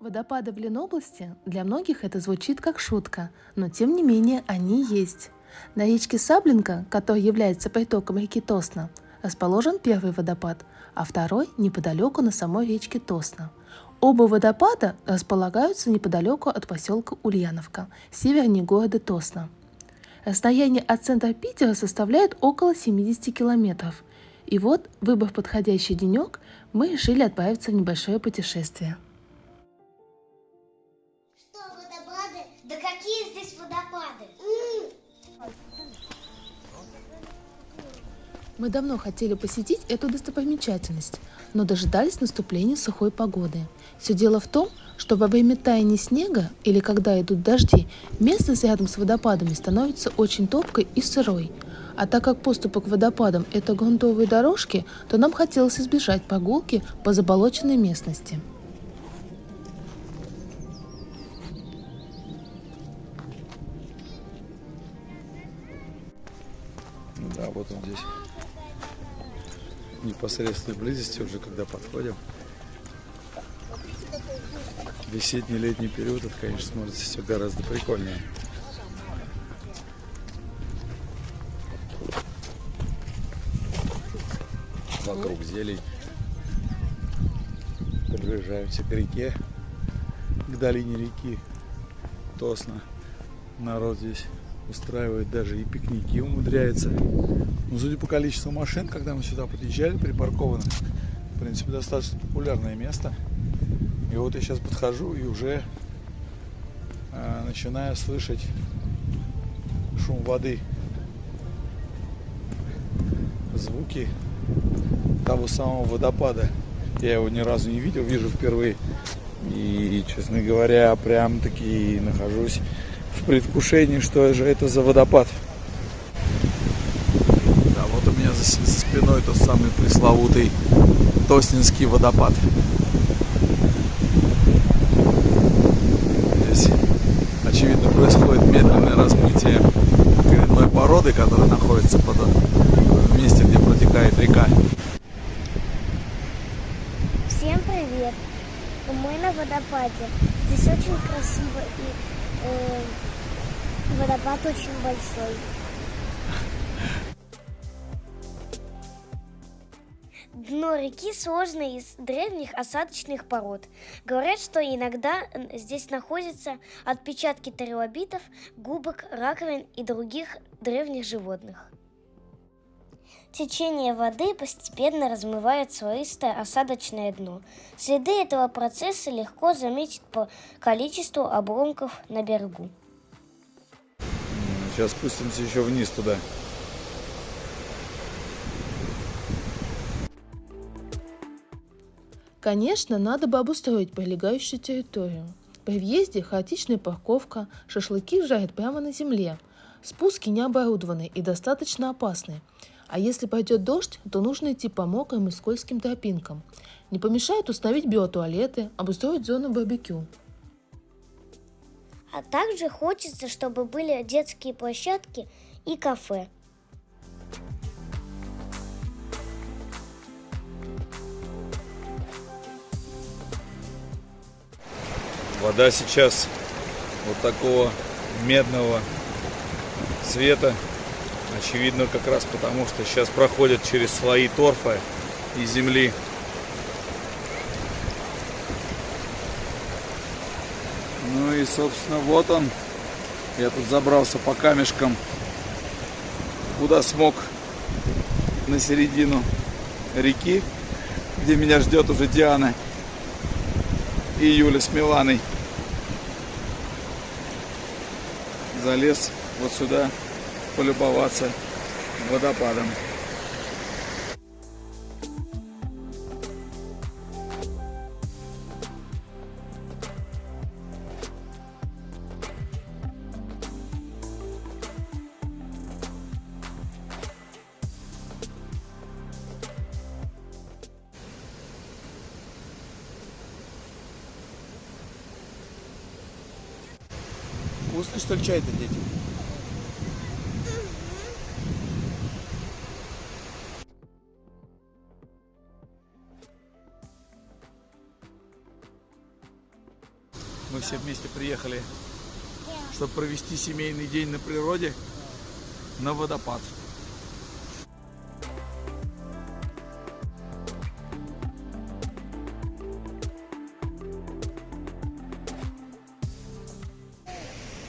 Водопады в Ленобласти для многих это звучит как шутка, но тем не менее они есть. На речке Саблинка, которая является притоком реки Тосна, расположен первый водопад, а второй неподалеку на самой речке Тосна. Оба водопада располагаются неподалеку от поселка Ульяновка, севернее города Тосна. Расстояние от центра Питера составляет около 70 километров. И вот, выбрав подходящий денек, мы решили отправиться в небольшое путешествие. Что, водопады? Да какие здесь водопады? Мы давно хотели посетить эту достопримечательность, но дожидались наступления сухой погоды. Все дело в том, что во время таяния снега или когда идут дожди, местность рядом с водопадами становится очень топкой и сырой. А так как подступы к водопадам – это грунтовые дорожки, то нам хотелось избежать прогулки по заболоченной местности. Да, вот он здесь. В непосредственной близости уже, когда подходим. Весенний-летний период, это, конечно, смотрится все гораздо прикольнее. Вокруг зелень. Приближаемся к реке, к долине реки Тосна. Народ здесь устраивает даже и пикники, умудряется. Но судя по количеству машин, когда мы сюда подъезжали, припаркованных, в принципе, достаточно популярное место. И вот я сейчас подхожу и уже начинаю слышать шум воды, звуки того самого водопада. Я его ни разу не видел, вижу впервые. И, честно говоря, прям-таки нахожусь в предвкушении, что же это за водопад. Да, вот у меня за спиной тот самый пресловутый Тоснинский водопад. Здесь, очевидно, происходит медленное размытие коренной породы, которая находится в месте, где протекает река. Всем привет! Мы на водопаде. Здесь очень красиво и водопад очень большой. Дно реки сложно из древних осадочных пород. Говорят, что иногда здесь находятся отпечатки трилобитов, губок, раковин и других древних животных. Течение воды постепенно размывает слоистое осадочное дно. Следы этого процесса легко заметить по количеству обломков на берегу. Сейчас спустимся еще вниз туда. Конечно, надо бы обустроить прилегающую территорию. При въезде хаотичная парковка, шашлыки жарят прямо на земле. Спуски не оборудованы и достаточно опасны. А если пойдет дождь, то нужно идти по мокрым и скользким тропинкам. Не помешает установить биотуалеты, обустроить зону барбекю. А также хочется, чтобы были детские площадки и кафе. Вода сейчас вот такого медного цвета. Очевидно, как раз потому, что сейчас проходят через слои торфа и земли. Ну и, собственно, вот он. Я тут забрался по камешкам, куда смог, на середину реки, где меня ждет уже Диана и Юля с Миланой. Залез вот сюда полюбоваться водопадом. Вкусный, что ли, чай-то, дети? Мы все вместе приехали, чтобы провести семейный день на природе, на водопад.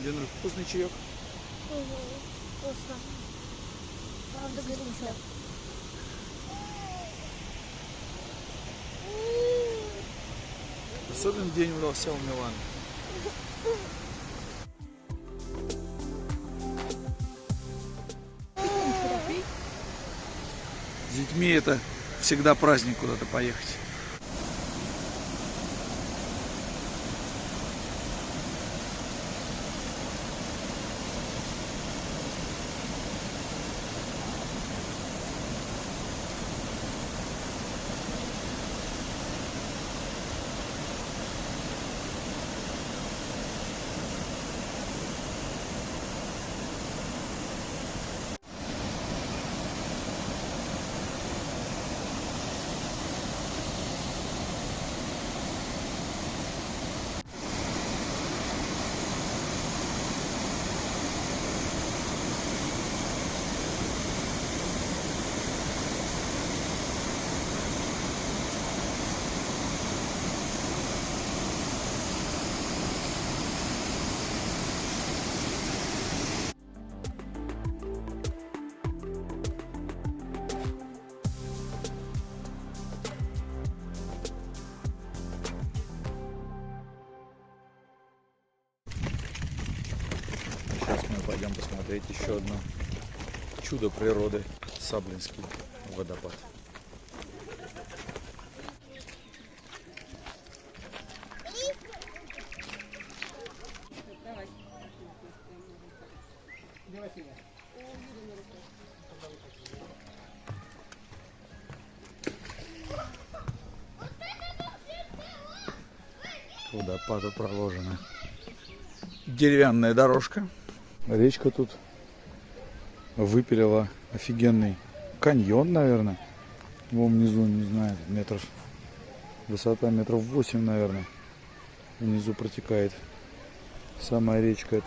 Ленур, вкусный чаек? Вкусно. Правда, горячо. Особенный день удался у Миланы. С детьми это всегда праздник куда-то поехать. Сейчас мы пойдем посмотреть еще одно чудо природы — Саблинский водопад. К водопаду проложена деревянная дорожка. Речка тут выпилила офигенный каньон, наверное. Вон внизу, не знаю, метров. Высота метров 8, наверное. Внизу протекает самая речка.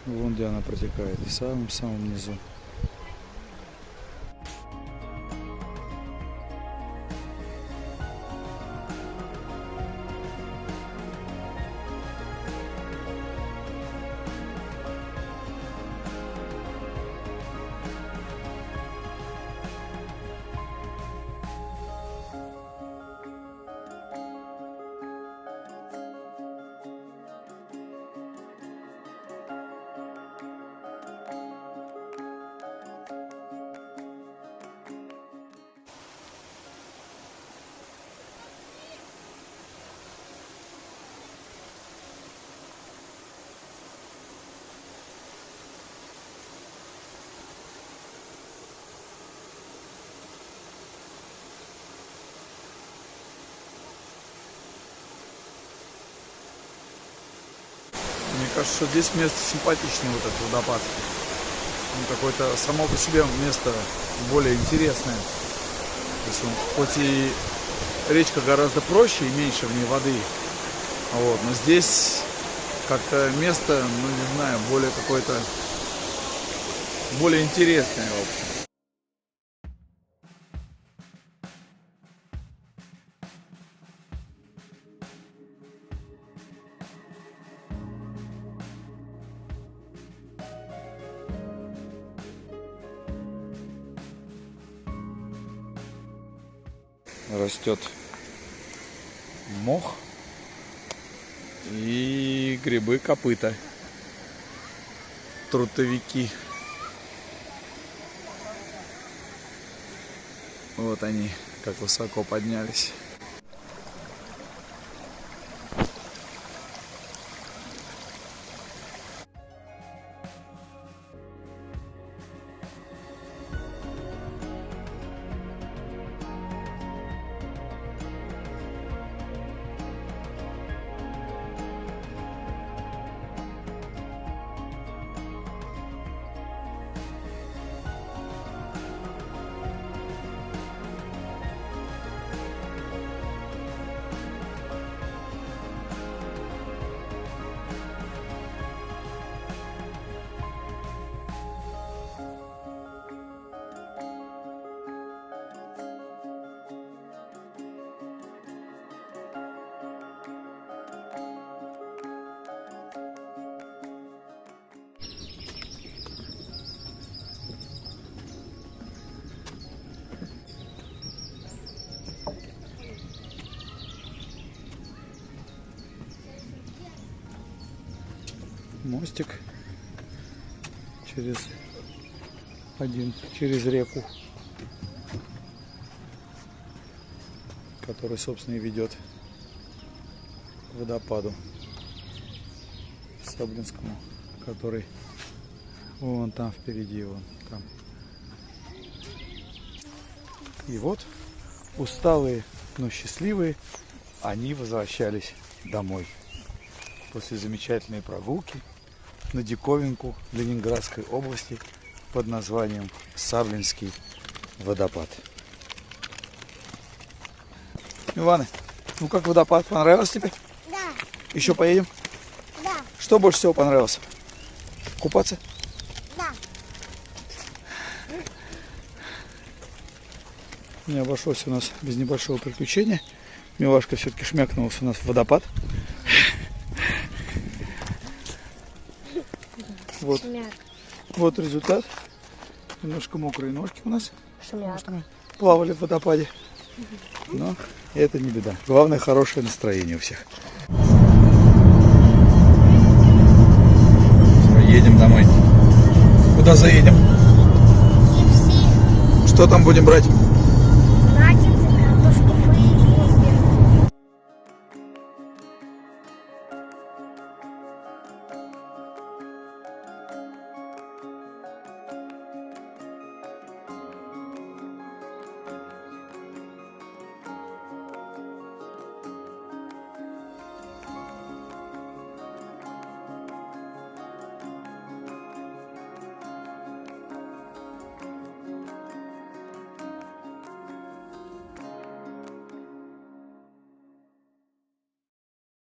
Вон где она протекает, в самом-самом низу. Мне кажется, что здесь место симпатичнее, вот этот водопад. Он какое-то само по себе место более интересное. То есть он, хоть и речка гораздо проще и меньше в ней воды, вот, но здесь как-то место, ну не знаю, более какое-то, более интересное, в общем. Растет мох и грибы копыта, трутовики. Вот они, как высоко поднялись. мостик через реку, который, собственно, и ведет к водопаду Саблинскому, который вон там впереди, вон там. И вот усталые, но счастливые, они возвращались домой после замечательной прогулки на диковинку Ленинградской области под названием Саблинский водопад. Иваны, ну как водопад? Понравилось тебе? Да, Еще поедем? да, Что больше всего понравилось? Купаться? да. Не обошлось у нас без небольшого приключения. Милашка все-таки шмякнулась у нас в водопад. Вот, Шмяк. вот результат. Немножко мокрые ножки у нас. Шмяк. Что мы плавали в водопаде. Но это не беда. Главное, хорошее настроение у всех. Едем домой. Куда заедем? KFC. Что там будем брать?